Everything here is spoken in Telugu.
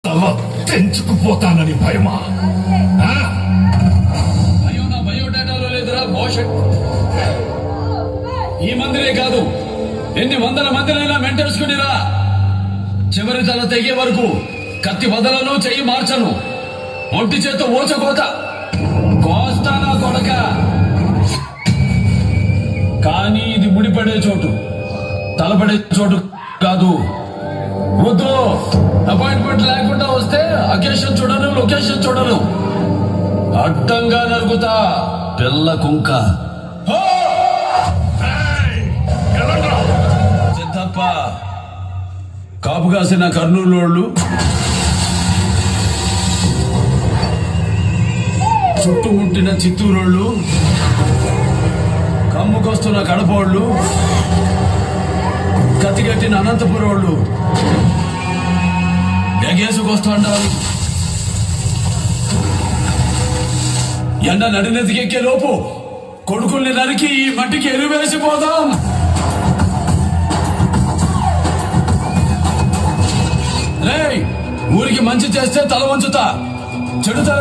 తల తెంచుకుపోతానని భయమా? భయం నా బయోడేటాలో లేదురా భవిష్యత్. ఈ మందిరే కాదు, ఎన్ని వందల మందినైనా మెంటేసుకునిరా. చివరి తల తెగే వరకు కత్తి వదలను, చెయ్యి మార్చను. ఒంటి చేత ఓచకోత కోస్తానా కొడక. కానీ ఇది ముడిపడే చోటు, తలపడే చోటు కాదు. వద్దు, అపాయింట్మెంట్ లేకుండా వస్తే అకేషన్ చూడను, లొకేషన్ చూడను. అడ్డంగా నరుగుతా పిల్ల కుంక. సిద్ధప్ప, కాపు కాసిన కర్నూలు, చుట్టుముట్టిన చిత్తూరోళ్ళు, కమ్ముకొస్తున్న కడపోళ్ళు, కత్తిగట్టిన అనంతపురోళ్ళు ఎగేసుకొస్తుంటారు. ఎండ నడినెతికెక్కే లోపు కొడుకుల్ని నరికి ఈ మట్టికి ఎరువేసిపోదాం. రేయ్, ఊరికి మంచి చేస్తే తల వంచుతా, చెడు తల